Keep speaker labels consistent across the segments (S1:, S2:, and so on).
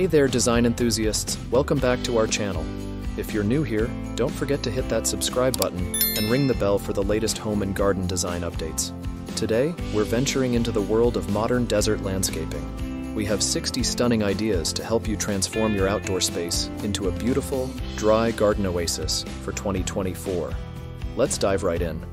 S1: Hey there, design enthusiasts. Welcome back to our channel. If you're new here, don't forget to hit that subscribe button and ring the bell for the latest home and garden design updates. Today, we're venturing into the world of modern desert landscaping. We have 60 stunning ideas to help you transform your outdoor space into a beautiful, dry garden oasis for 2024. Let's dive right in.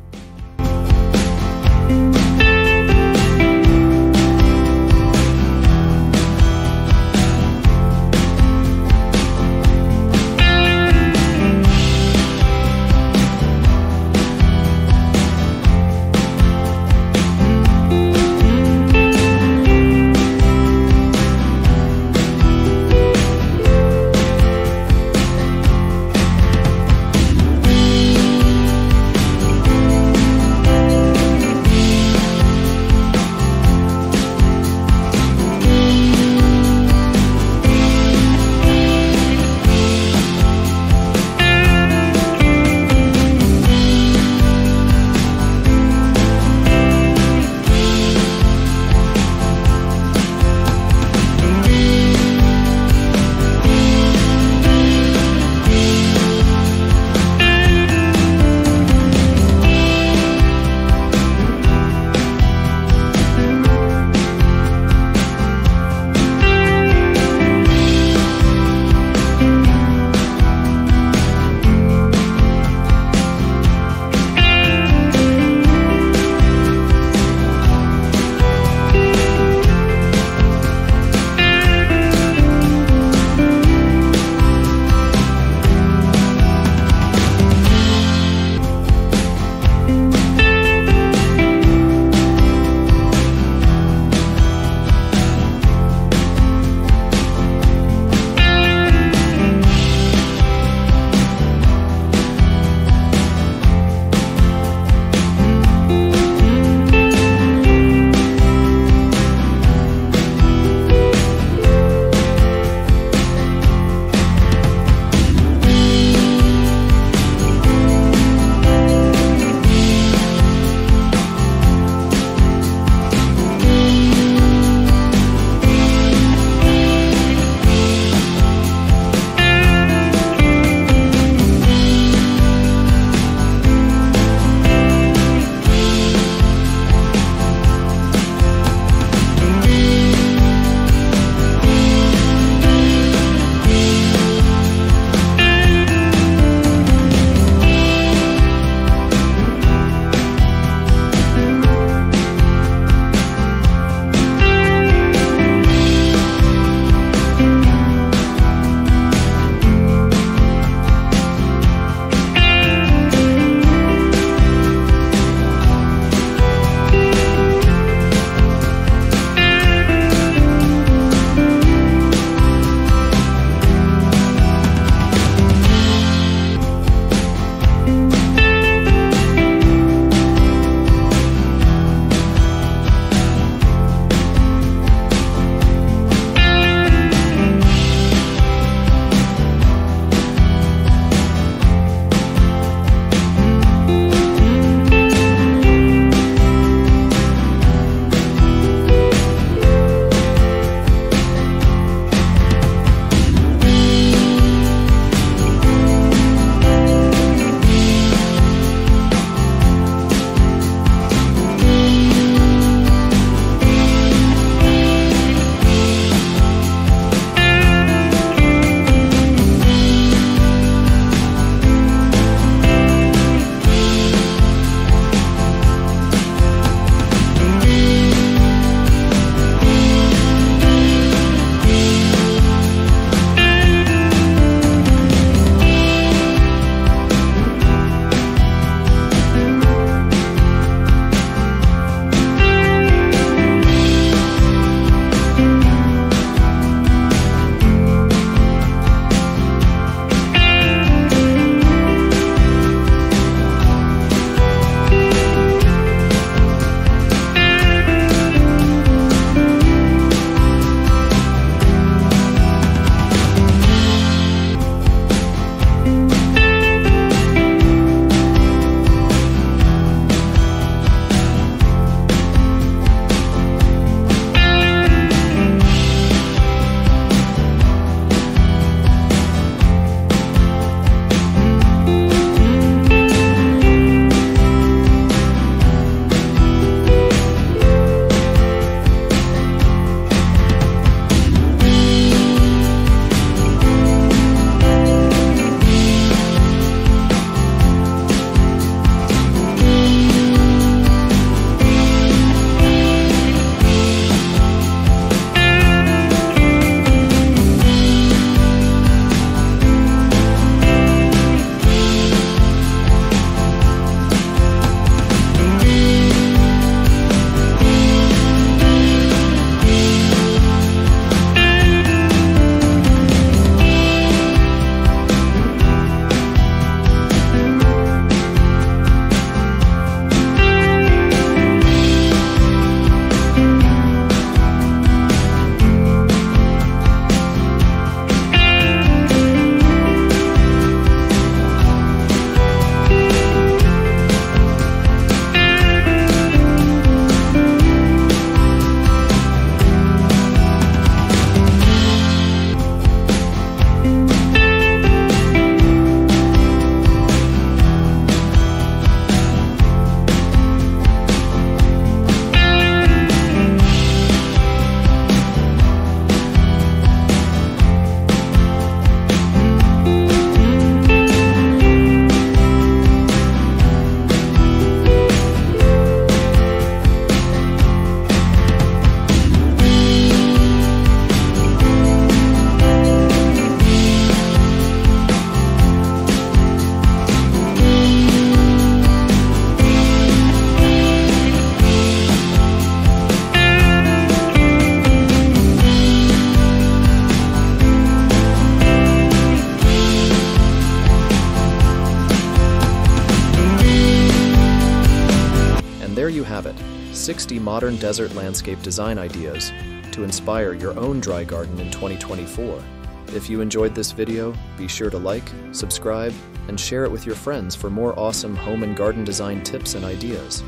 S1: 60 modern desert landscape design ideas to inspire your own dry garden in 2024. If you enjoyed this video, be sure to like, subscribe, and share it with your friends for more awesome home and garden design tips and ideas.